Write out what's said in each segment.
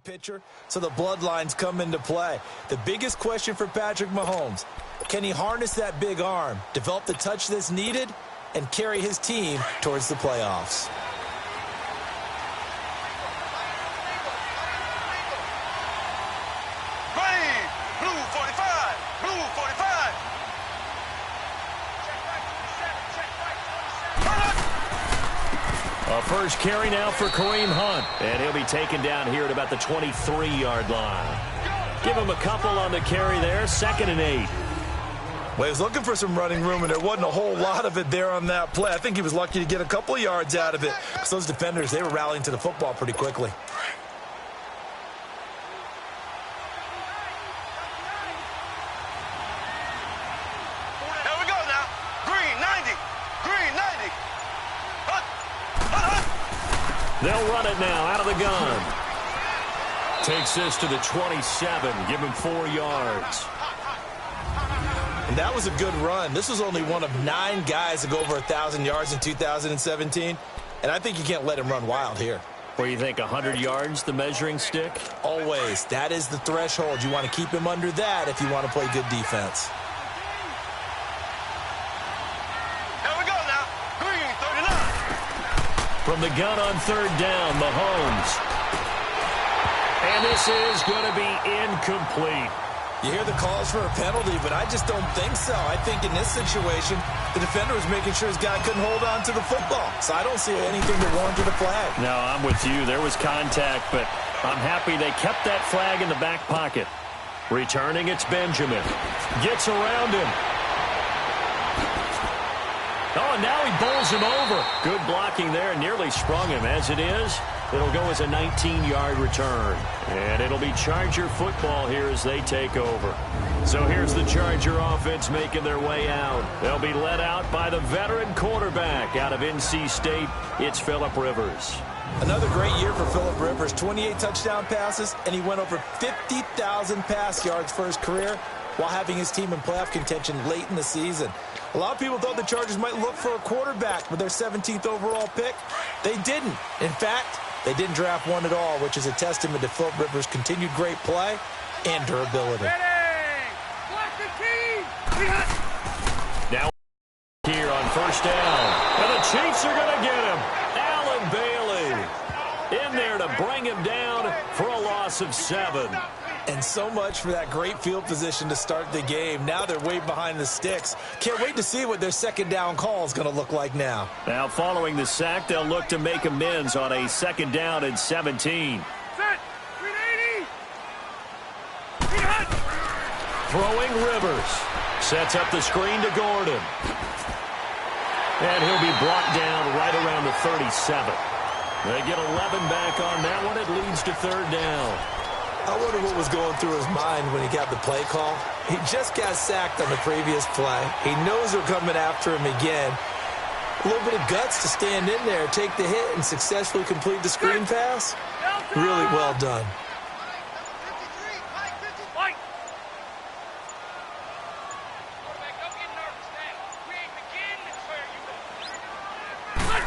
pitcher, so the bloodlines come into play. The biggest question for Patrick Mahomes, can he harness that big arm, develop the touch that's needed, and carry his team towards the playoffs? A first carry now for Kareem Hunt, and he'll be taken down here at about the 23-yard line. Give him a couple on the carry there, 2nd and 8. Well, he was looking for some running room, and there wasn't a whole lot of it there on that play. I think he was lucky to get a couple of yards out of it, because those defenders, they were rallying to the football pretty quickly. They'll run it now out of the gun. Takes this to the 27. Give him 4 yards. And that was a good run. This was only one of 9 guys to go over 1,000 yards in 2017. And I think you can't let him run wild here. What do you think, 100 yards, the measuring stick? Always. That is the threshold. You want to keep him under that if you want to play good defense. From the gun on 3rd down, Mahomes. And this is going to be incomplete. You hear the calls for a penalty, but I just don't think so. I think in this situation, the defender was making sure his guy couldn't hold on to the football. So I don't see anything that warranted a flag. No, I'm with you. There was contact, but I'm happy they kept that flag in the back pocket. Returning, it's Benjamin. Gets around him. Oh, and now he bowls him over. Good blocking there, nearly sprung him. As it is, it'll go as a 19-yard return. And it'll be Charger football here as they take over. So here's the Charger offense making their way out. They'll be led out by the veteran quarterback out of NC State. It's Phillip Rivers. Another great year for Phillip Rivers. 28 touchdown passes, and he went over 50,000 pass yards for his career while having his team in playoff contention late in the season. A lot of people thought the Chargers might look for a quarterback with their 17th overall pick. They didn't. In fact, they didn't draft one at all, which is a testament to Phillip Rivers' continued great play and durability. Now here on 1st down. And the Chiefs are going to get him. Allen Bailey in there to bring him down for a loss of 7. And so much for that great field position to start the game. Now they're way behind the sticks. Can't wait to see what their 2nd down call is going to look like now. Now following the sack, they'll look to make amends on a 2nd down and 17. Set. 380. Throwing Rivers. Sets up the screen to Gordon. And he'll be brought down right around the 37. They get 11 back on that one. It leads to 3rd down. I wonder what was going through his mind when he got the play call. He just got sacked on the previous play. He knows they're coming after him again. A little bit of guts to stand in there, take the hit, and successfully complete the screen pass. Really well done.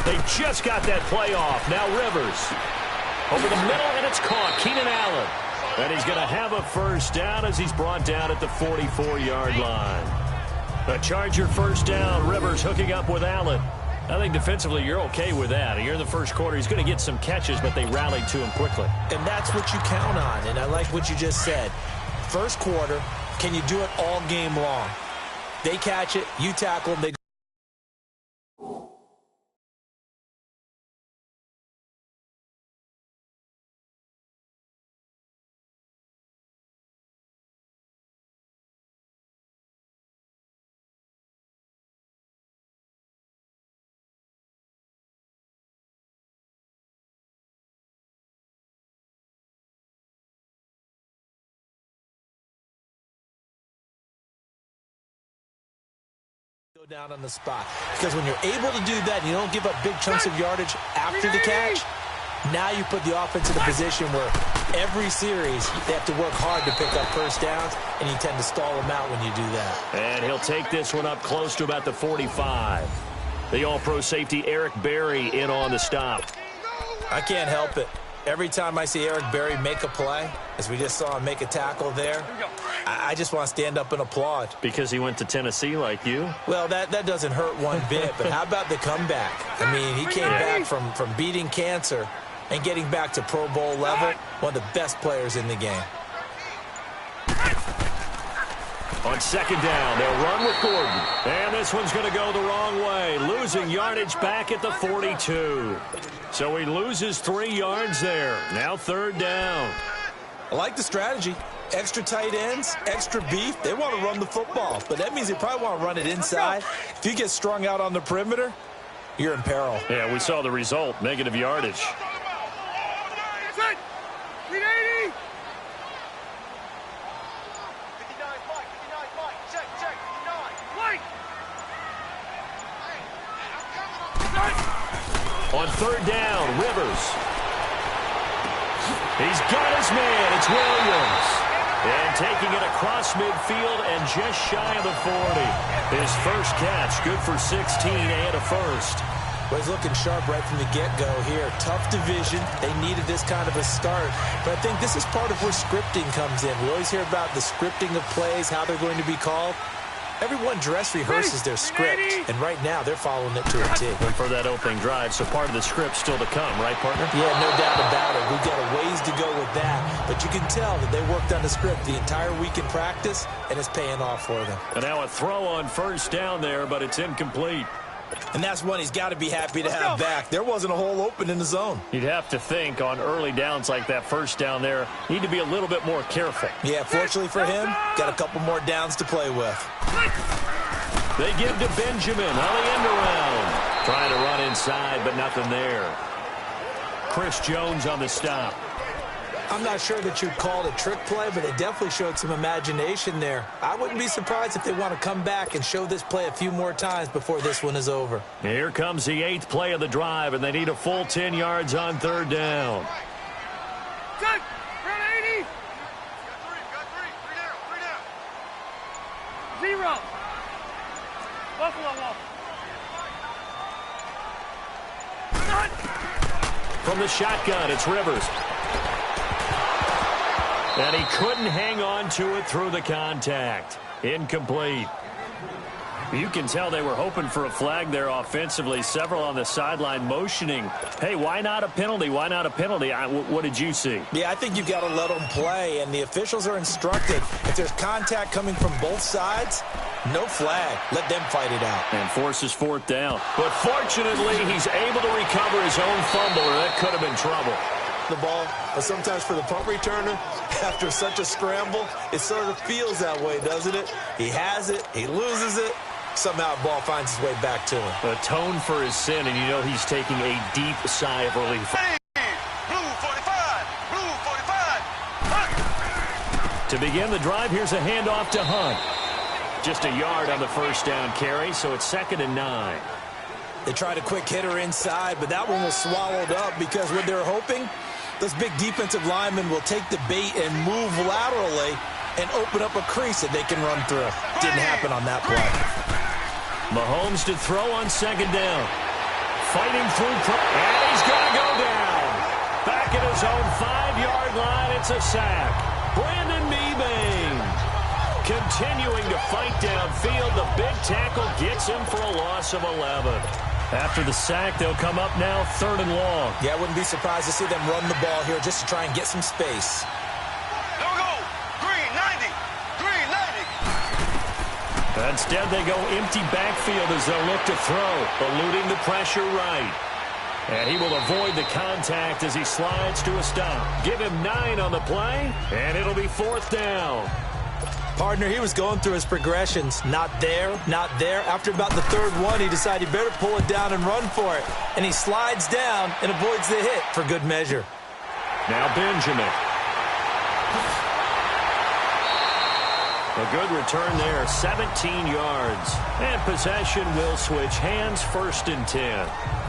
They just got that play off. Now Rivers. Over the middle, and it's caught. Keenan Allen. And he's going to have a 1st down as he's brought down at the 44-yard line. A Charger 1st down. Rivers hooking up with Allen. I think defensively you're okay with that. Here in the 1st quarter, he's going to get some catches, but they rallied to him quickly. And that's what you count on, and I like what you just said. 1st quarter, can you do it all game long? They catch it, you tackle them, they go down on the spot. Because when you're able to do that, you don't give up big chunks of yardage after the catch. Now you put the offense in a position where every series they have to work hard to pick up 1st downs, and you tend to stall them out when you do that. And he'll take this one up close to about the 45. The all-pro safety Eric Berry in on the stop. I can't help it. Every time I see Eric Berry make a play, as we just saw him make a tackle there, I just want to stand up and applaud. Because he went to Tennessee like you? Well, that doesn't hurt one bit, but how about the comeback? I mean, he came back from beating cancer and getting back to Pro Bowl level, one of the best players in the game. On second down, they'll run with Gordon. And this one's going to go the wrong way, losing yardage back at the 42. So he loses 3 yards there. Now third down. I like the strategy. Extra tight ends, extra beef. They want to run the football, but that means they probably want to run it inside. If you get strung out on the perimeter, you're in peril. Yeah, we saw the result, negative yardage. On third down, Rivers. He's got his man. It's Williams. And taking it across midfield and just shy of the 40. His first catch, good for 16 and a first. Well, he's looking sharp right from the get-go here. Tough division. They needed this kind of a start. But I think this is part of where scripting comes in. We always hear about the scripting of plays, how they're going to be called. Everyone dress rehearses their script, and right now they're following it to a T. And for that opening drive, so part of the script still to come, right, partner? Yeah, no doubt about it. We've got a ways to go with that, but you can tell that they worked on the script the entire week in practice, and it's paying off for them. And now a throw on first down there, but it's incomplete. And that's one he's got to be happy to have back. There wasn't a hole open in the zone. You'd have to think on early downs like that first down there, need to be a little bit more careful. Yeah, fortunately for him, got a couple more downs to play with. They give to Benjamin on the end around. Trying to run inside, but nothing there. Chris Jones on the stop. I'm not sure that you'd call it a trick play, but it definitely showed some imagination there. I wouldn't be surprised if they want to come back and show this play a few more times before this one is over. Here comes the 8th play of the drive, and they need a full 10 yards on third down. Good. Run 80. Three down. 0. Buffalo Wolf. From the shotgun, it's Rivers. And he couldn't hang on to it through the contact. Incomplete. You can tell they were hoping for a flag there offensively. Several on the sideline motioning. Hey, why not a penalty? Why not a penalty? What did you see? Yeah, I think you've got to let them play, and the officials are instructed. If there's contact coming from both sides, no flag. Let them fight it out. And forces fourth down. But fortunately, he's able to recover his own fumble, or that could have been trouble. The ball, but sometimes for the punt returner, after such a scramble, it sort of feels that way, doesn't it? He has it, he loses it, somehow the ball finds its way back to him. Atone for his sin, and you know he's taking a deep sigh of relief. Blue 45. Blue 45. Hunt. To begin the drive, here's a handoff to Hunt. Just a yard on the first down carry, so it's 2nd and 9. They tried a quick hitter inside, but that one was swallowed up because what they're hoping, those big defensive linemen will take the bait and move laterally and open up a crease that they can run through. Didn't happen on that play. Mahomes to throw on 2nd down. Fighting through, and he's going to go down. Back at his own 5-yard line, it's a sack. Brandon Mebane continuing to fight downfield. The big tackle gets him for a loss of 11. After the sack, they'll come up now 3rd and long. Yeah, I wouldn't be surprised to see them run the ball here just to try and get some space. No go. Green 90. Green 90. Instead, they go empty backfield as they'll look to throw, eluding the pressure right. And he will avoid the contact as he slides to a stop. Give him 9 on the play, and it'll be 4th down. Partner, he was going through his progressions. Not there, not there. After about the 3rd one, he decided he better pull it down and run for it. And he slides down and avoids the hit for good measure. Now Benjamin. A good return there, 17 yards. And possession will switch hands, 1st and 10.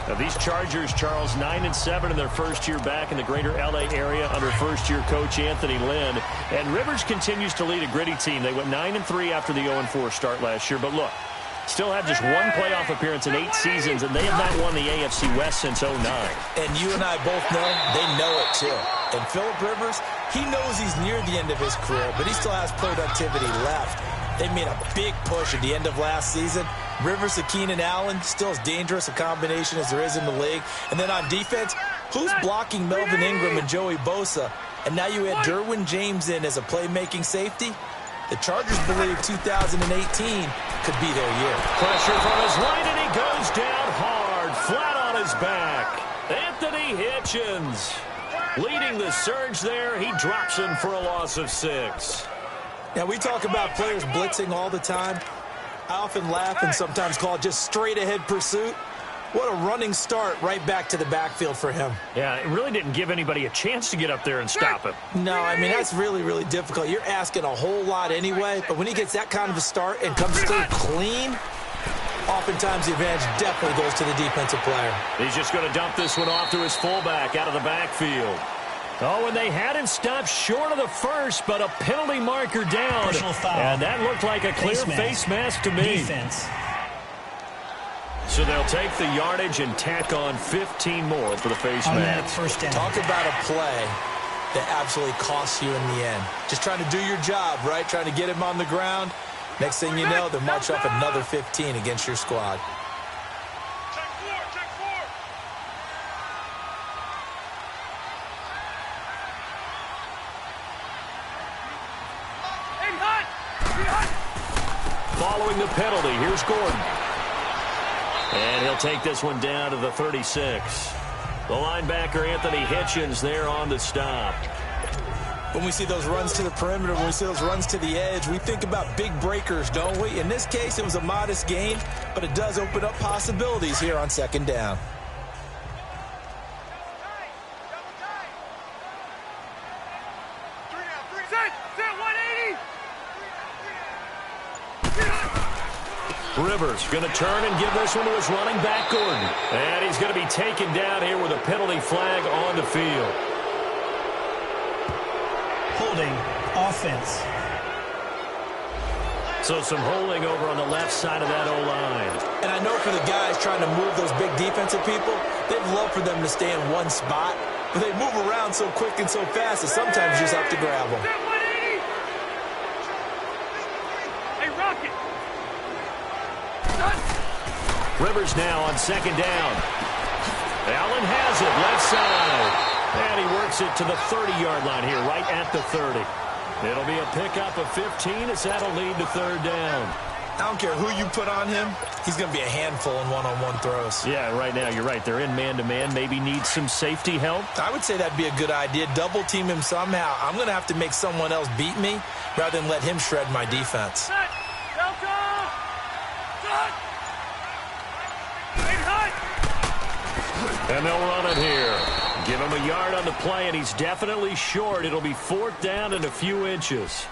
Now these Chargers, Charles, 9-7 in their first year back in the greater L.A. area under first-year coach Anthony Lynn. And Rivers continues to lead a gritty team. They went 9-3 after the 0-4 start last year. But look, Still have just one playoff appearance in 8 seasons, and they have not won the AFC West since '09. And you and I both know they know it too. And Phillip Rivers, he knows he's near the end of his career, but he still has productivity left. They made a big push at the end of last season. Rivers to Keenan Allen, still as dangerous a combination as there is in the league. And then on defense, who's blocking Melvin Ingram and Joey Bosa? And now you add Derwin James in as a playmaking safety. The Chargers believe 2018 could be their year. Pressure from his right, and he goes down hard, flat on his back. Anthony Hitchens leading the surge there. He drops him for a loss of 6. Now, we talk about players blitzing all the time. I often laugh and sometimes call it just straight-ahead pursuit. What a running start right back to the backfield for him. Yeah, it really didn't give anybody a chance to get up there and stop him. No, I mean, that's really, really difficult. You're asking a whole lot anyway, but when he gets that kind of a start and comes through clean, oftentimes the advantage definitely goes to the defensive player. He's just going to dump this one off to his fullback out of the backfield. Oh, and they had him stopped short of the first, but a penalty marker down. Personal foul. And that looked like a clear face mask to me. Defense. So they'll take the yardage and tack on 15 more for the face mask. First down. Talk about a play that absolutely costs you in the end. Just trying to do your job, right? Trying to get him on the ground. Next thing you know, they'll march up another 15 against your squad. Following the penalty, here's Gordon. And he'll take this one down to the 36. The linebacker, Anthony Hitchens, there on the stop. When we see those runs to the perimeter, when we see those runs to the edge, we think about big breakers, don't we? In this case, it was a modest gain, but it does open up possibilities here on second down. Rivers going to turn and give this one to his running back, Gordon. And he's going to be taken down here with a penalty flag on the field. Holding offense. So some holding over on the left side of that O-line. And I know for the guys trying to move those big defensive people, they'd love for them to stay in one spot. But they move around so quick and so fast that sometimes you just have to grab them. Rivers now on second down. Allen has it, left side. And he works it to the 30-yard line here, right at the 30. It'll be a pickup of 15 as that'll lead to third down. I don't care who you put on him. He's going to be a handful in one-on-one throws. Yeah, right now, you're right. They're in man-to-man. Maybe need some safety help. I would say that'd be a good idea. Double team him somehow. I'm going to have to make someone else beat me rather than let him shred my defense. And they'll run it here. Give him a yard on the play, and he's definitely short. It'll be fourth down and a few inches.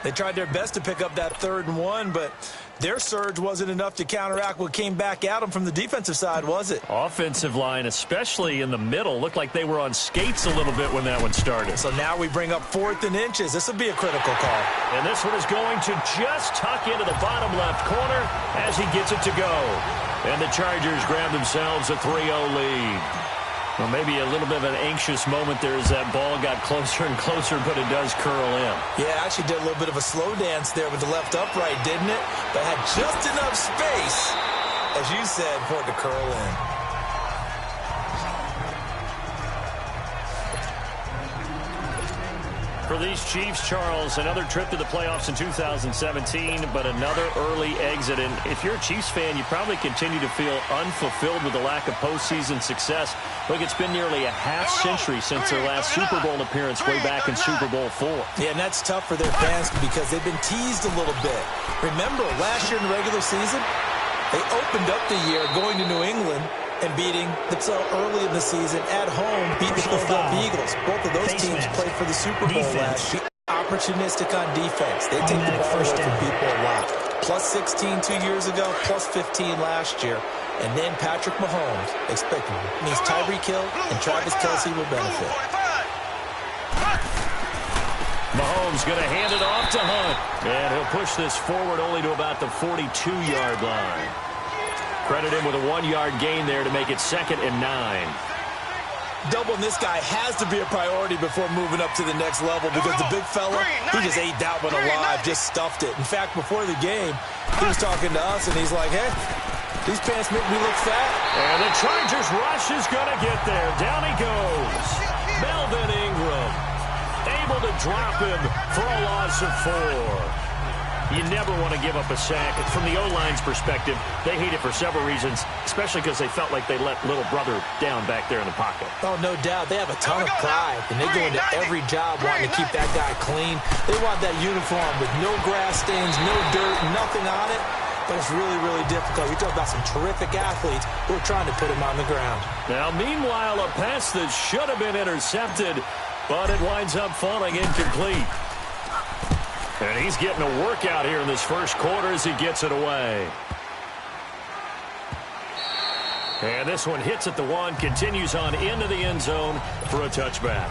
They tried their best to pick up that 3rd and 1, but their surge wasn't enough to counteract what came back at them from the defensive side, was it? Offensive line, especially in the middle, looked like they were on skates a little bit when that one started. So now we bring up 4th and inches. This will be a critical call. And this one is going to just tuck into the bottom left corner as he gets it to go. And the Chargers grab themselves a 3-0 lead. Well, maybe a little bit of an anxious moment there as that ball got closer and closer, but it does curl in. Yeah, actually did a little bit of a slow dance there with the left upright, didn't it? But had just enough space, as you said, for it to curl in. For these Chiefs, Charles, another trip to the playoffs in 2017, but another early exit. And if you're a Chiefs fan, you probably continue to feel unfulfilled with the lack of postseason success. Look, it's been nearly a half-century since their last Super Bowl appearance way back in Super Bowl IV. Yeah, and that's tough for their fans because they've been teased a little bit. Remember, last year in the regular season, they opened up the year going to New England and beating the early in the season at home, beat the Philadelphia Eagles. Both of those teams played for the Super Bowl last year. Opportunistic on defense. They take the ball away from people a lot. Plus 16 2 years ago, plus 15 last year. And then Patrick Mahomes expected means Tyreek Hill and Travis Kelce will benefit. Mahomes going to hand it off to Hunt. And he'll push this forward only to about the 42-yard line. Credit him with a 1-yard gain there to make it 2nd and 9. Doubling this guy has to be a priority before moving up to the next level because the big fella, he just ate that one alive, just stuffed it. In fact, before the game, he was talking to us, and he's like, hey, these pants make me look fat. And the Chargers rush is going to get there. Down he goes. Melvin Ingram able to drop him for a loss of 4. You never want to give up a sack. From the O-line's perspective, they hate it for several reasons, especially because they felt like they let little brother down back there in the pocket. Oh, no doubt. They have a ton of pride, and they go into every job wanting to keep that guy clean. They want that uniform with no grass stains, no dirt, nothing on it. But it's really, really difficult. You talk about some terrific athletes who are trying to put him on the ground. Now, meanwhile, a pass that should have been intercepted, but it winds up falling incomplete. And he's getting a workout here in this first quarter as he gets it away. And this one hits at the 1, continues on into the end zone for a touchback.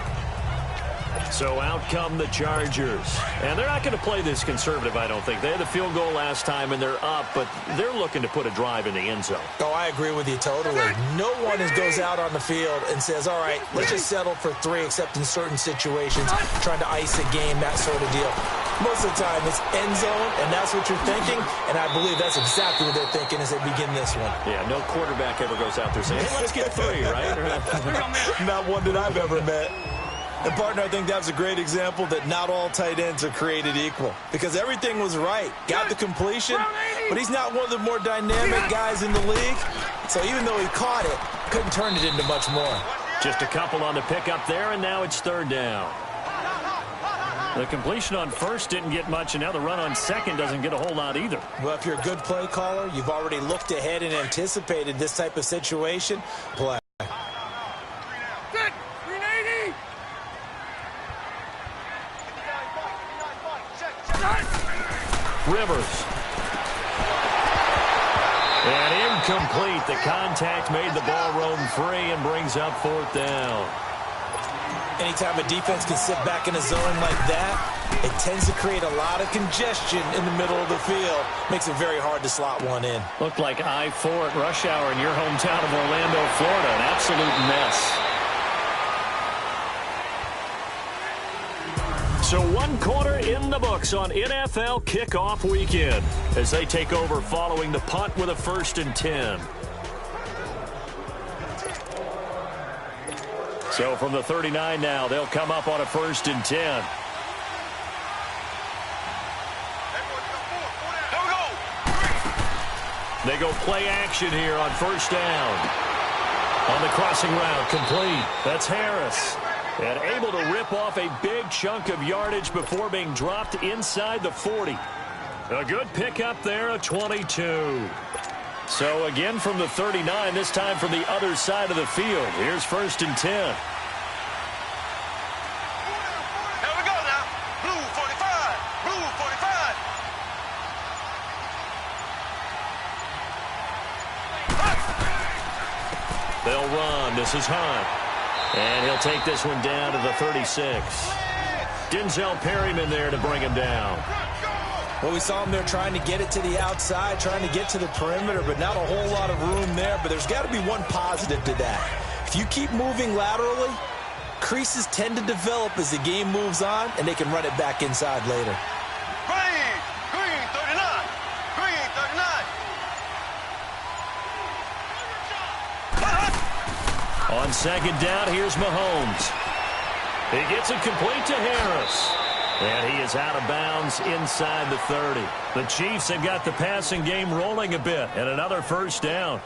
So out come the Chargers. And they're not going to play this conservative, I don't think. They had the field goal last time, and they're up, but they're looking to put a drive in the end zone. Oh, I agree with you totally. No one goes out on the field and says, all right, let's just settle for 3, except in certain situations, trying to ice a game, that sort of deal. Most of the time, it's end zone, and that's what you're thinking, and I believe that's exactly what they're thinking as they begin this one. Yeah, no quarterback ever goes out there saying, hey, let's get 3, right? Not one that I've ever met. And, partner, I think that's a great example that not all tight ends are created equal because everything was right. Got the completion, but he's not one of the more dynamic guys in the league. So even though he caught it, couldn't turn it into much more. Just a couple on the pickup there, and now it's 3rd down. The completion on 1st didn't get much, and now the run on 2nd doesn't get a whole lot either. Well, if you're a good play caller, you've already looked ahead and anticipated this type of situation. Play. Rivers. And incomplete. The contact made the ball roam free and brings up 4th down. Anytime a defense can sit back in a zone like that, it tends to create a lot of congestion in the middle of the field. Makes it very hard to slot one in. Looked like I-4 at rush hour in your hometown of Orlando, Florida. An absolute mess. So 1 quarter in the books on NFL kickoff weekend as they take over following the punt with a 1st and 10. So from the 39 now, they'll come up on a 1st and 10. They go play action here on 1st down. On the crossing route, complete. That's Harris. And able to rip off a big chunk of yardage before being dropped inside the 40. A good pickup there, a 22. So again from the 39, this time from the other side of the field. Here's 1st and 10. Here we go now. Blue 45. Blue 45. They'll run. This is Hunt. And he'll take this one down to the 36. Denzel Perryman there to bring him down. Well, we saw him there trying to get it to the outside, trying to get to the perimeter, but not a whole lot of room there. But there's got to be one positive to that. If you keep moving laterally, creases tend to develop as the game moves on, and they can run it back inside later. Green 39. Green 39. On 2nd down, here's Mahomes. He gets it complete to Harris. And he is out of bounds inside the 30. The Chiefs have got the passing game rolling a bit, and another 1st down.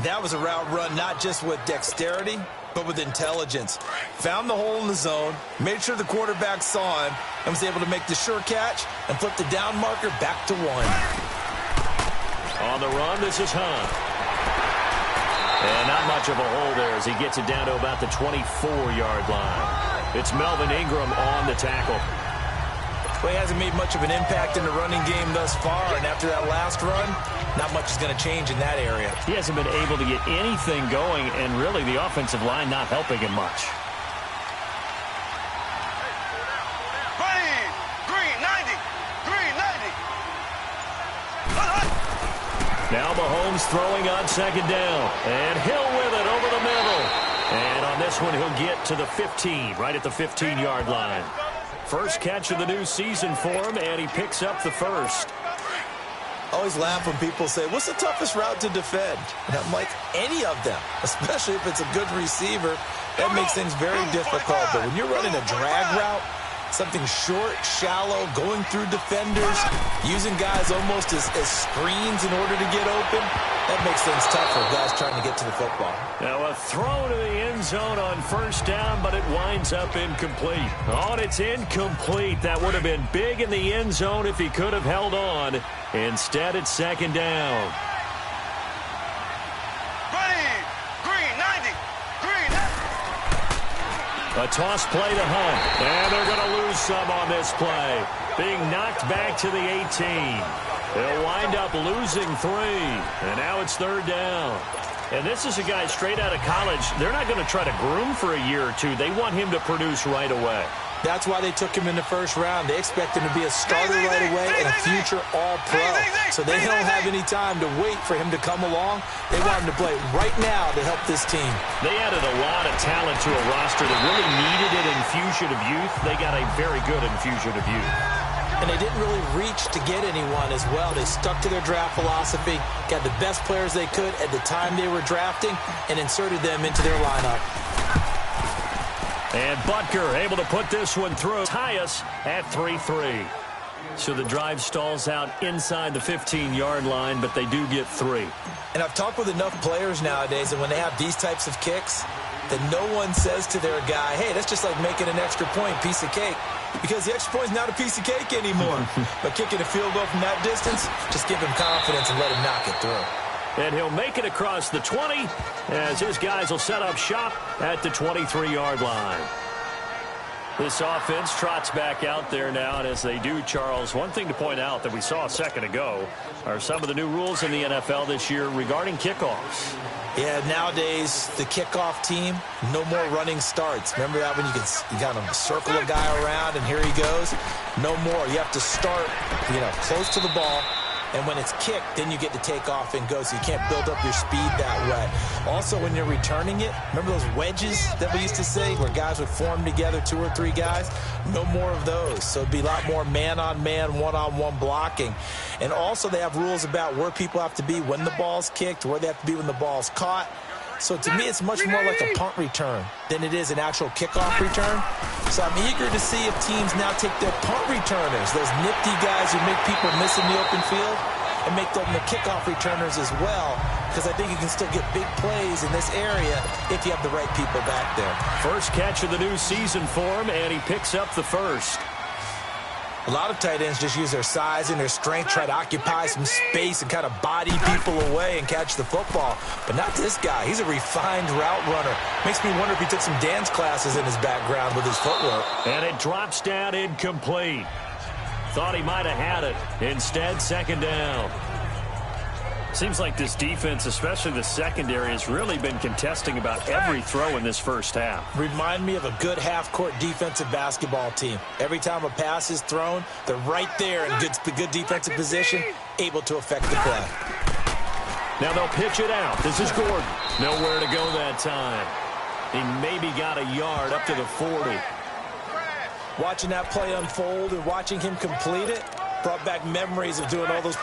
That was a route run not just with dexterity, but with intelligence. Found the hole in the zone, made sure the quarterback saw him, and was able to make the sure catch and flip the down marker back to 1. On the run, this is Hunt. And not much of a hole there as he gets it down to about the 24-yard line. It's Melvin Ingram on the tackle. Well, he hasn't made much of an impact in the running game thus far, and after that last run, not much is going to change in that area. He hasn't been able to get anything going, and really the offensive line not helping him much. He's throwing on second down. And Hill with it over the middle. And on this one, he'll get to the 15, right at the 15-yard line. First catch of the new season for him, and he picks up the first. Always laugh when people say, what's the toughest route to defend? And I'm like, any of them, especially if it's a good receiver. That makes things very difficult. But when you're running a drag route, something short, shallow, going through defenders, using guys almost as screens in order to get open, that makes things tough for guys trying to get to the football. Now a throw to the end zone on first down, but it winds up incomplete. Oh, and it's incomplete. That would have been big in the end zone if he could have held on. Instead, it's second down. Green, 90. Green. A toss play to Hunt. And they're going to lose some on this play. Being knocked back to the 18. They'll wind up losing 3. And now it's third down. And this is a guy straight out of college. They're not going to try to groom for a year or two. They want him to produce right away. That's why they took him in the first round. They expect him to be a starter right away and a future all-pro. So they don't have any time to wait for him to come along. They want him to play right now to help this team. They added a lot of talent to a roster that really needed an infusion of youth. They got a very good infusion of youth. And they didn't really reach to get anyone as well. They stuck to their draft philosophy, got the best players they could at the time they were drafting, and inserted them into their lineup. And Butker able to put this one through. Tie us at 3-3. So the drive stalls out inside the 15-yard line, but they do get 3. And I've talked with enough players nowadays, and when they have these types of kicks, that no one says to their guy, hey, that's just like making an extra point, piece of cake. Because the extra point is not a piece of cake anymore. But kicking a field goal from that distance, just give him confidence and let him knock it through. And he'll make it across the 20 as his guys will set up shop at the 23-yard line. This offense trots back out there now, and as they do, Charles, one thing to point out that we saw a second ago are some of the new rules in the NFL this year regarding kickoffs. Yeah, nowadays, the kickoff team, no more running starts. Remember that when you kind of circle a guy around and here he goes? No more. You have to start, close to the ball. And when it's kicked, then you get to take off and go, so you can't build up your speed that way. Also, when you're returning it, remember those wedges that we used to say where guys would form together, 2 or 3 guys? No more of those. So it'd be a lot more man-on-man, one-on-one blocking. And also they have rules about where people have to be when the ball's kicked, where they have to be when the ball's caught. So to me, it's much more like a punt return than it is an actual kickoff return. So I'm eager to see if teams now take their punt returners, those nifty guys who make people miss in the open field, and make them the kickoff returners as well, because I think you can still get big plays in this area if you have the right people back there. First catch of the new season for him, and he picks up the first. A lot of tight ends just use their size and their strength, try to occupy some space and kind of body people away and catch the football. But not this guy. He's a refined route runner. Makes me wonder if he took some dance classes in his background with his footwork. And it drops down incomplete. Thought he might have had it. Instead, second down. Seems like this defense, especially the secondary, has really been contesting about every throw in this first half. Remind me of a good half-court defensive basketball team. Every time a pass is thrown, they're right there in good defensive position, able to affect the play. Now they'll pitch it out. This is Gordon. Nowhere to go that time. He maybe got a yard up to the 40. Watching that play unfold and watching him complete it brought back memories of doing all those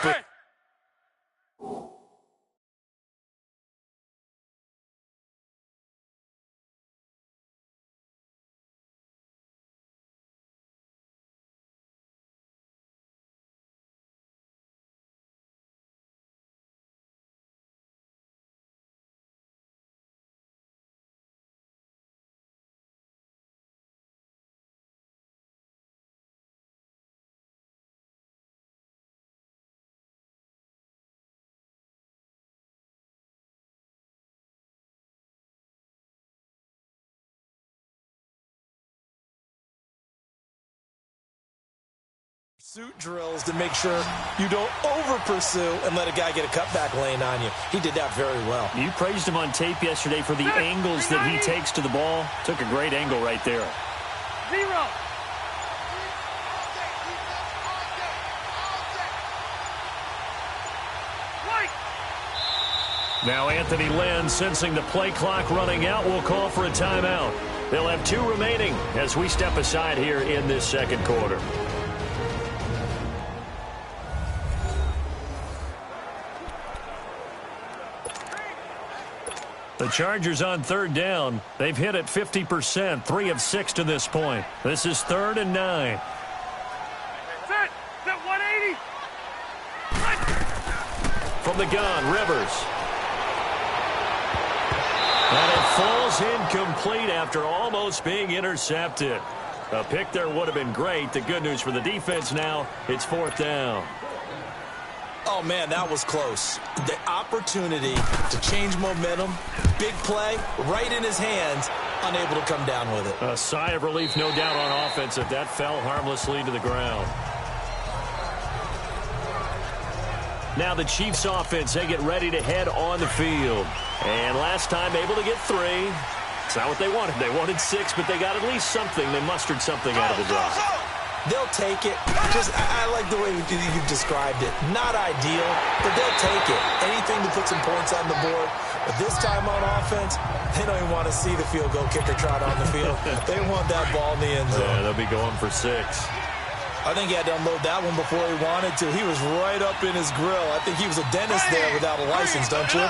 pursuit drills to make sure you don't over-pursue and let a guy get a cutback lane on you. He did that very well. You praised him on tape yesterday for the angles that he takes to the ball. Took a great angle right there. 0. Now Anthony Lynn, sensing the play clock running out, will call for a timeout. They'll have 2 remaining as we step aside here in this second quarter. The Chargers on third down. They've hit it 50%, 3 of 6 to this point. This is 3rd and 9. Set 180. From the gun, Rivers. And it falls incomplete after almost being intercepted. A pick there would have been great. The good news for the defense now, it's 4th down. Oh, man, that was close. The opportunity to change momentum, big play, right in his hands, unable to come down with it. A sigh of relief, no doubt, on offense if that fell harmlessly to the ground. Now the Chiefs offense, they get ready to head on the field. And last time able to get 3. It's not what they wanted. They wanted 6, but they got at least something. They mustered something out of the drive. They'll take it. I like the way you've described it. Not ideal, but they'll take it. Anything to put some points on the board. But this time on offense, they don't even want to see the field goal kicker trot on the field. They want that ball in the end zone. Yeah, they'll be going for 6. I think he had to unload that one before he wanted to. He was right up in his grill. I think he was a dentist there without a license, don't you?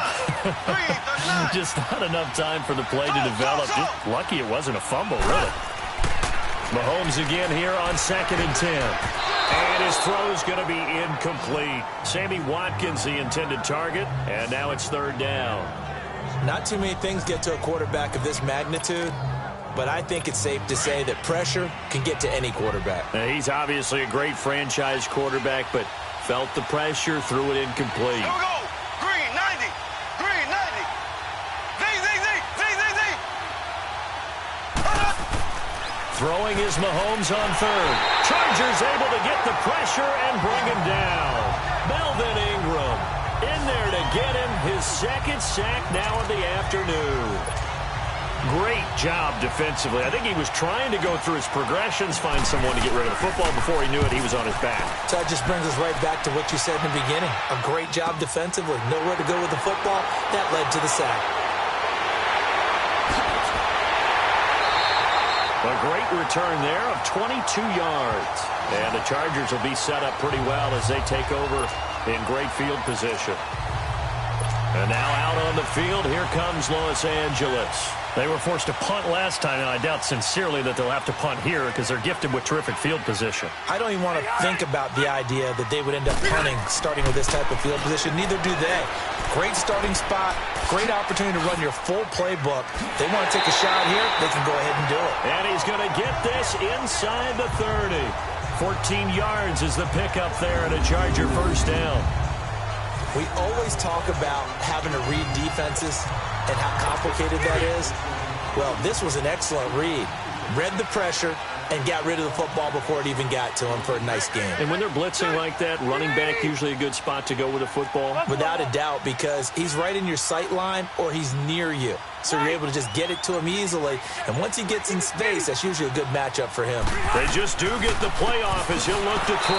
Just not enough time for the play to develop. Just lucky it wasn't a fumble, really. Mahomes again here on 2nd and 10. And his throw is going to be incomplete. Sammy Watkins, the intended target, and now it's 3rd down. Not too many things get to a quarterback of this magnitude, but I think it's safe to say that pressure can get to any quarterback. Now, he's obviously a great franchise quarterback, but felt the pressure, threw it incomplete. Here we go. Green 90. Green 90. Throwing is Mahomes on 3rd. Chargers able to get the pressure and bring him down. Melvin Ingram in there to get him his 2nd sack now of the afternoon. Great job defensively. I think he was trying to go through his progressions, find someone to get rid of the football. Before he knew it, he was on his back. So that just brings us right back to what you said in the beginning. A great job defensively. Nowhere to go with the football. That led to the sack. A great return there of 22 yards. And the Chargers will be set up pretty well as they take over in great field position. And now out on the field, here comes Los Angeles. They were forced to punt last time, and I doubt sincerely that they'll have to punt here because they're gifted with terrific field position. I don't even want to think about the idea that they would end up punting starting with this type of field position. Neither do they. Great starting spot, great opportunity to run your full playbook. They want to take a shot here, they can go ahead and do it. And he's going to get this inside the 30. 14 yards is the pickup there and a Charger 1st down. We always talk about having to read defenses and how complicated that is. Well, this was an excellent read. Read the pressure and got rid of the football before it even got to him for a nice game. And when they're blitzing like that, running back usually a good spot to go with a football? Without a doubt, because he's right in your sight line or he's near you. So you're able to just get it to him easily. And once he gets in space, that's usually a good matchup for him. They just do get the play off as he'll look to throw.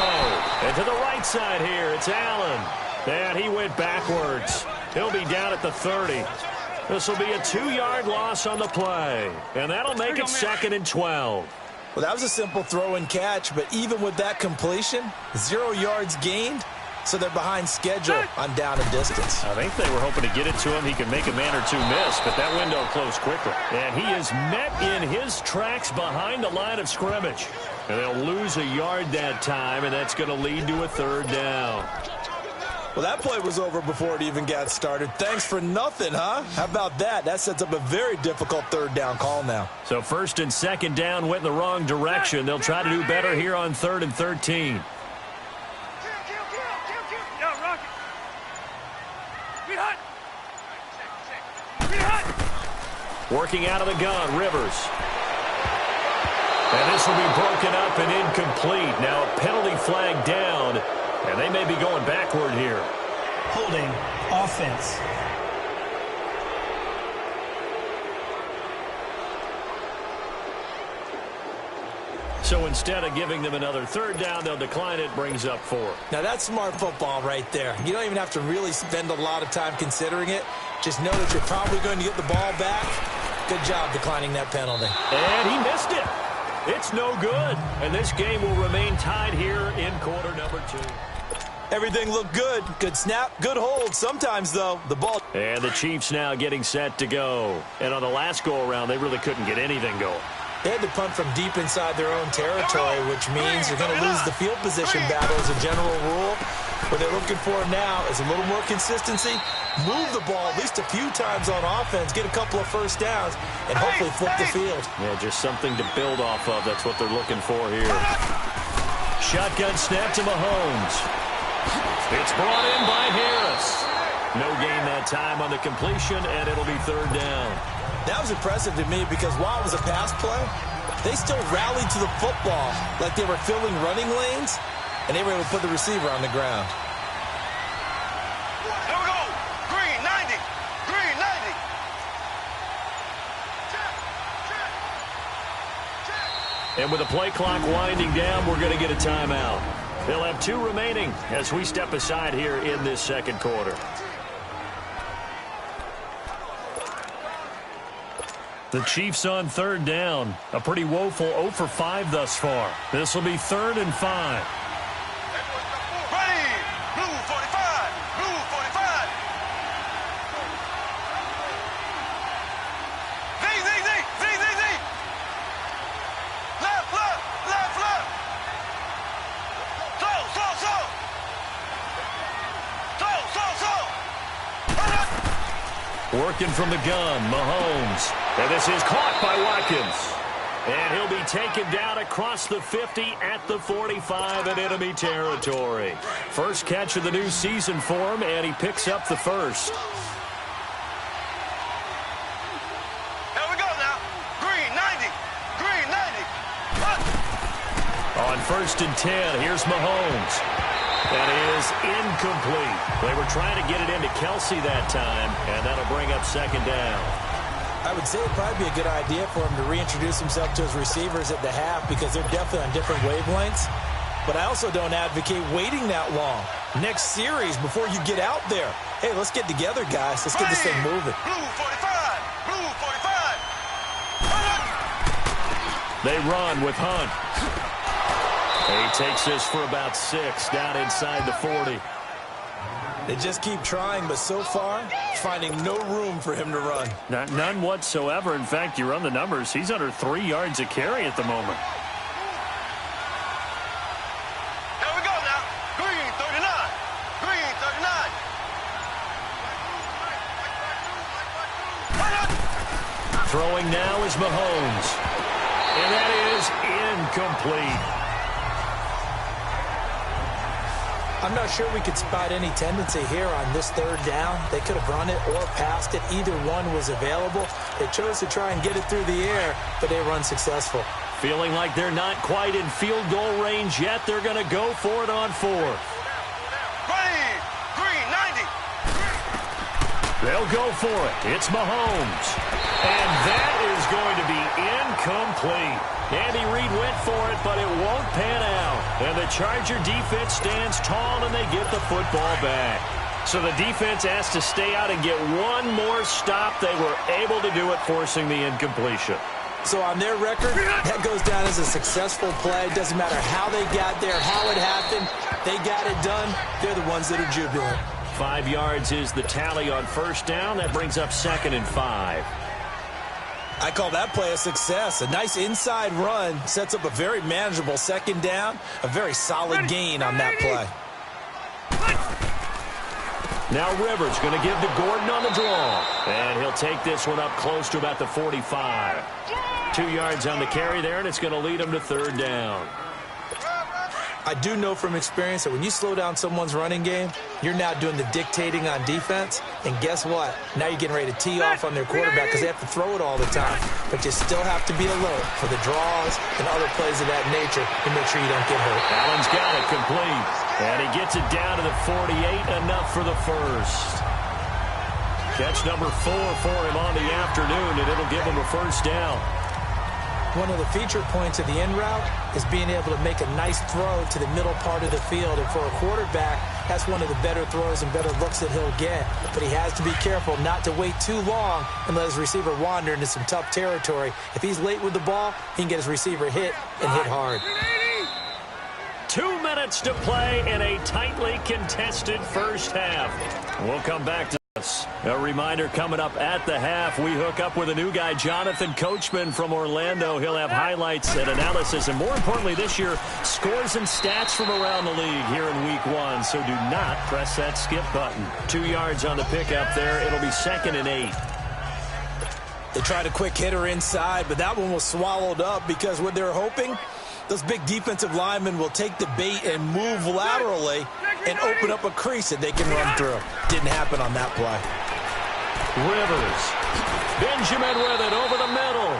And to the right side here, it's Allen. And he went backwards. He'll be down at the 30. This will be a 2-yard loss on the play. And that'll make it 2nd and 12. Well, that was a simple throw and catch, but even with that completion, 0 yards gained, so they're behind schedule on down and distance. I think they were hoping to get it to him. He could make a man or two miss, but that window closed quickly. And he is met in his tracks behind the line of scrimmage. And they'll lose a yard that time, and that's going to lead to a 3rd down. Well, that play was over before it even got started. Thanks for nothing, huh? How about that? That sets up a very difficult 3rd down call now. So 1st and 2nd down went in the wrong direction. They'll try to do better here on 3rd and 13. Working out of the gun, Rivers. And this will be broken up and incomplete. Now a penalty flag down, and they may be going backward here. Holding offense. So instead of giving them another third down, they'll decline it, brings up 4. Now, that's smart football right there. You don't even have to really spend a lot of time considering it. Just know that you're probably going to get the ball back. Good job declining that penalty. And he missed it. It's no good. And this game will remain tied here in quarter number 2. Everything looked good. Good snap, good hold. Sometimes, though, the ball. And the Chiefs now getting set to go. And on the last go-around, they really couldn't get anything going. They had to punt from deep inside their own territory, which means you're going to lose the field position battle as a general rule. What they're looking for now is a little more consistency, move the ball at least a few times on offense, get a couple of first downs, and hopefully flip the field. Yeah, just something to build off of. That's what they're looking for here. Shotgun snap to Mahomes. It's brought in by Harris. No gain that time on the completion, and it'll be third down. That was impressive to me because while it was a pass play, they still rallied to the football like they were filling running lanes, and they were able to put the receiver on the ground. Here we go. Green 90. Green 90. And with the play clock winding down, we're going to get a timeout. They'll have 2 remaining as we step aside here in this second quarter. The Chiefs on third down. A pretty woeful 0 for 5 thus far. This will be 3rd and 5. Ready. Blue 45. Blue 45. Z. Left. So. Working from the gun, Mahomes. And this is caught by Watkins. And he'll be taken down across the 50 at the 45 in enemy territory. First catch of the new season for him, and he picks up the first. Here we go now. Green 90. Green 90. On 1st and 10, here's Mahomes. That is incomplete. They were trying to get it into Kelsey that time, and that'll bring up 2nd down. I would say it'd probably be a good idea for him to reintroduce himself to his receivers at the half because they're definitely on different wavelengths. But I also don't advocate waiting that long. Next series, before you get out there, hey, let's get together, guys. Let's get this thing moving. Blue 45. Blue 45. They run with Hunt. He takes this for about 6 down inside the 40. They just keep trying, but so far, finding no room for him to run. None whatsoever. In fact, you run the numbers. He's under 3 yards a carry at the moment. Here we go now. Green 39. Green 39. Throwing now is Mahomes. And that is incomplete. I'm not sure we could spot any tendency here on this 3rd down. They could have run it or passed it. Either one was available. They chose to try and get it through the air, but they run successful. Feeling like they're not quite in field goal range yet. They're going to go for it on 4th. Ready. Green 90. They'll go for it. It's Mahomes. And that is going to be incomplete. Andy Reid went for it, but it won't pan out. And the Charger defense stands tall, and they get the football back. So the defense has to stay out and get one more stop. They were able to do it, forcing the incompletion. So on their record, that goes down as a successful play. Doesn't matter how they got there, how it happened. They got it done. They're the ones that are jubilant. 5 yards is the tally on 1st down. That brings up 2nd and 5. I call that play a success. A nice inside run sets up a very manageable 2nd down. A very solid gain on that play. Now Rivers going to give to Gordon on the draw. And he'll take this one up close to about the 45. 2 yards on the carry there, and it's going to lead him to 3rd down. I do know from experience that when you slow down someone's running game, you're now doing the dictating on defense. And guess what? Now you're getting ready to tee off on their quarterback because they have to throw it all the time. But you still have to be alert for the draws and other plays of that nature to make sure you don't get hurt. Allen's got it complete. And he gets it down to the 48, enough for the first. Catch number 4 for him on the afternoon, and it'll give him a 1st down. One of the feature points of the in route is being able to make a nice throw to the middle part of the field. And for a quarterback, that's one of the better throws and better looks that he'll get. But he has to be careful not to wait too long and let his receiver wander into some tough territory. If he's late with the ball, he can get his receiver hit and hit hard. 2 minutes to play in a tightly contested first half. We'll come back to this. A reminder coming up at the half, we hook up with a new guy, Jonathan Coachman from Orlando. He'll have highlights and analysis, and more importantly this year, scores and stats from around the league here in week 1. So do not press that skip button. 2 yards on the pickup there. It'll be 2nd and 8. They tried a quick hitter inside, but that one was swallowed up because what they're hoping, those big defensive linemen will take the bait and move laterally and open up a crease that they can run through. Didn't happen on that play. Rivers. Benjamin with it over the middle.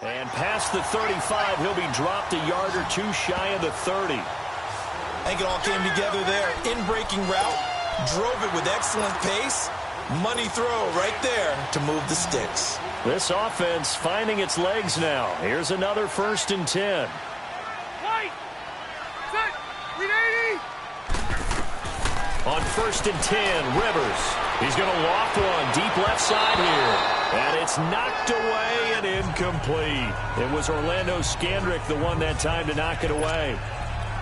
And past the 35, he'll be dropped a yard or 2 shy of the 30. I think it all came together there. In-breaking route, drove it with excellent pace. Money throw right there to move the sticks. This offense finding its legs now. Here's another 1st and 10. On 1st and 10, Rivers. He's going to loft one deep left side here. And it's knocked away and incomplete. It was Orlando Scandrick the one that time to knock it away.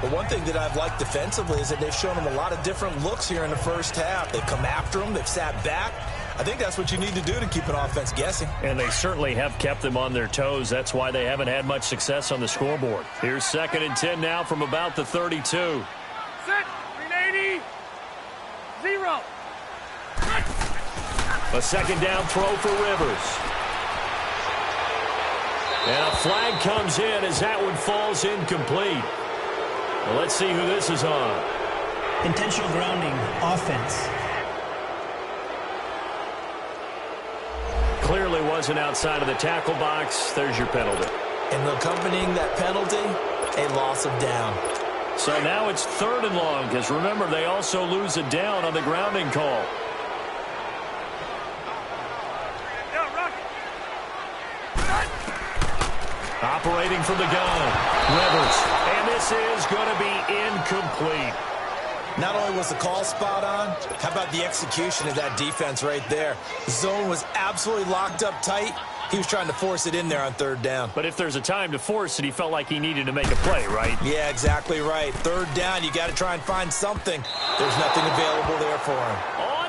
But one thing that I've liked defensively is that they've shown him a lot of different looks here in the first half. They've come after him. They've sat back. I think that's what you need to do to keep an offense guessing. And they certainly have kept them on their toes. That's why they haven't had much success on the scoreboard. Here's 2nd and 10 now from about the 32. Set. 380. 0. A 2nd down throw for Rivers. And a flag comes in as that one falls incomplete. Well, let's see who this is on. Intentional grounding, offense. Clearly wasn't outside of the tackle box. There's your penalty. And accompanying that penalty, a loss of down. So now it's 3rd and long, because remember, they also lose a down on the grounding call. Operating from the gun, Rivers. And this is going to be incomplete. Not only was the call spot on, how about the execution of that defense right there? The zone was absolutely locked up tight. He was trying to force it in there on third down. But if there's a time to force it, he felt like he needed to make a play, right? Yeah, exactly right. Third down, you got to try and find something. There's nothing available there for him.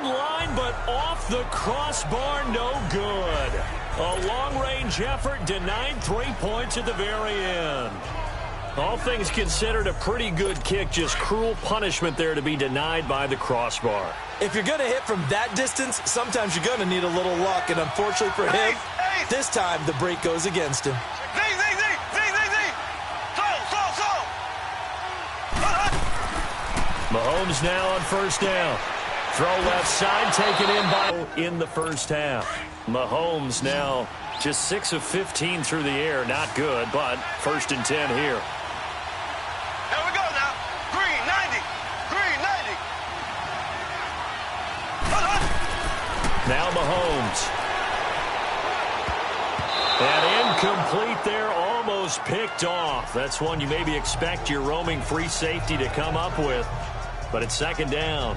Online, but off the crossbar, no good. A long-range effort, denied 3 points at the very end. All things considered, a pretty good kick, just cruel punishment there to be denied by the crossbar. If you're going to hit from that distance, sometimes you're going to need a little luck, and unfortunately for him, this time the break goes against him. Mahomes now on first down. Throw left side, taken in the first half. Mahomes now just 6 of 15 through the air. Not good, but 1st and 10 here. Here we go now. Green 90. Green 90. Now Mahomes. And incomplete there, almost picked off. That's one you maybe expect your roaming free safety to come up with. But it's 2nd down.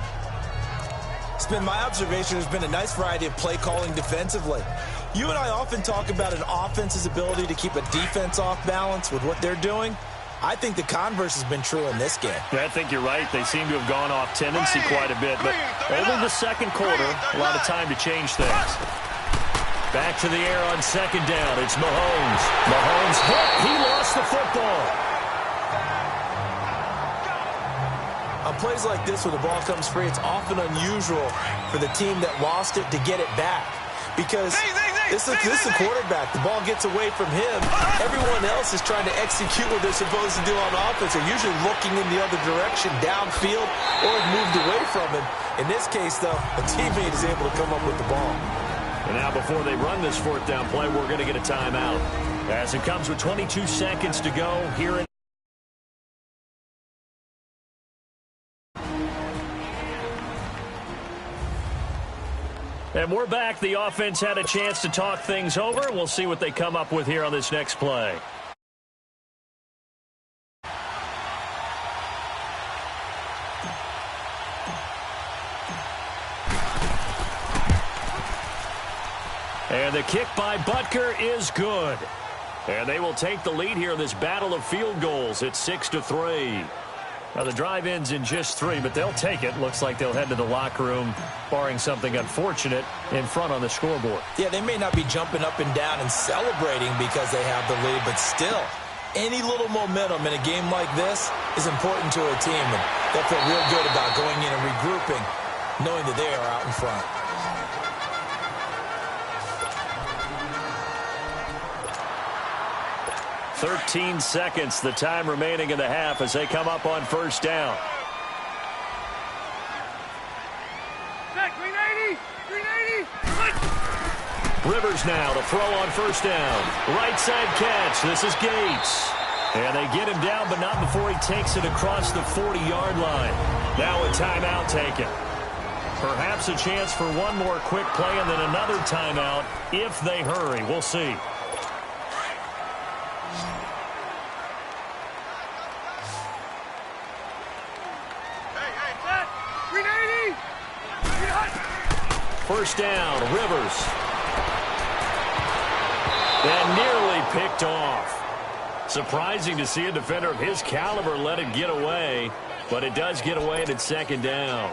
It's been my observation there's been a nice variety of play calling defensively. You and I often talk about an offense's ability to keep a defense off balance with what they're doing. I think the converse has been true in this game. I think you're right. They seem to have gone off tendency quite a bit, but only the second quarter, a lot of time to change things. Back to the air on 2nd down. It's Mahomes. Mahomes hit. He lost the football. On plays like this where the ball comes free, it's often unusual for the team that lost it to get it back. Because this is a quarterback. The ball gets away from him. Everyone else is trying to execute what they're supposed to do on offense. They're usually looking in the other direction, downfield, or moved away from him. In this case, though, a teammate is able to come up with the ball. And now before they run this 4th down play, we're going to get a timeout. As it comes with 22 seconds to go here in And we're back. The offense had a chance to talk things over. We'll see what they come up with here on this next play. And the kick by Butker is good. And they will take the lead here in this battle of field goals. It's 6-3. Now, the drive ends in just 3, but they'll take it. Looks like they'll head to the locker room, barring something unfortunate, in front on the scoreboard. Yeah, they may not be jumping up and down and celebrating because they have the lead, but still, any little momentum in a game like this is important to a team, and they'll feel real good about going in and regrouping, knowing that they are out in front. "13 seconds, the time remaining in the half as they come up on first down. Rivers now to throw on first down. Right side catch. This is Gates. And they get him down, but not before he takes it across the 40-yard line. Now a timeout taken. Perhaps a chance for one more quick play and then another timeout if they hurry. We'll see. First down, Rivers. And nearly picked off. Surprising to see a defender of his caliber let it get away, but it does get away and it's 2nd down.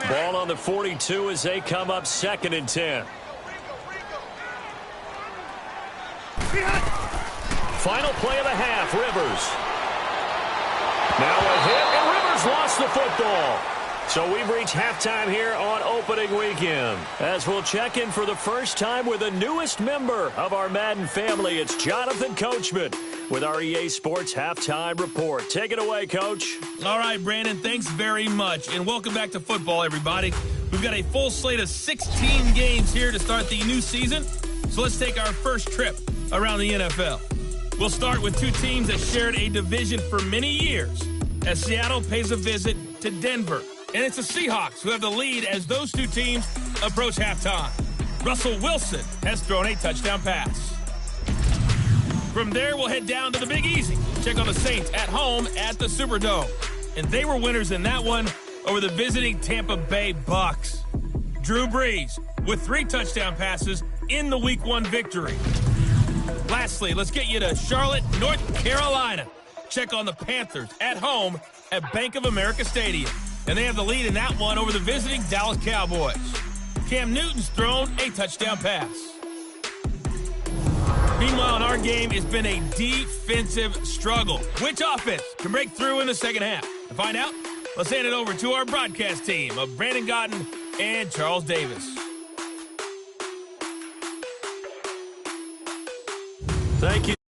Ball on the 42 as they come up 2nd and 10. Final play of the half, Rivers. Now a hit, and Rivers lost the football. So we've reached halftime here on opening weekend. As we'll check in for the first time with the newest member of our Madden family, it's Jonathan Coachman with our EA Sports Halftime Report. Take it away, Coach. All right, Brandon, thanks very much. And welcome back to football, everybody. We've got a full slate of 16 games here to start the new season. So let's take our first trip around the NFL. We'll start with two teams that shared a division for many years as Seattle pays a visit to Denver. And it's the Seahawks who have the lead as those two teams approach halftime. Russell Wilson has thrown a touchdown pass. From there, we'll head down to the Big Easy. Check on the Saints at home at the Superdome. And they were winners in that one over the visiting Tampa Bay Bucks. Drew Brees with 3 touchdown passes in the Week 1 victory. Lastly, let's get you to Charlotte, North Carolina. Check on the Panthers at home at Bank of America Stadium. And they have the lead in that one over the visiting Dallas Cowboys. Cam Newton's thrown a touchdown pass. Meanwhile, in our game, it's been a defensive struggle. Which offense can break through in the second half? To find out, let's hand it over to our broadcast team of Brandon Gotten and Charles Davis. Thank you.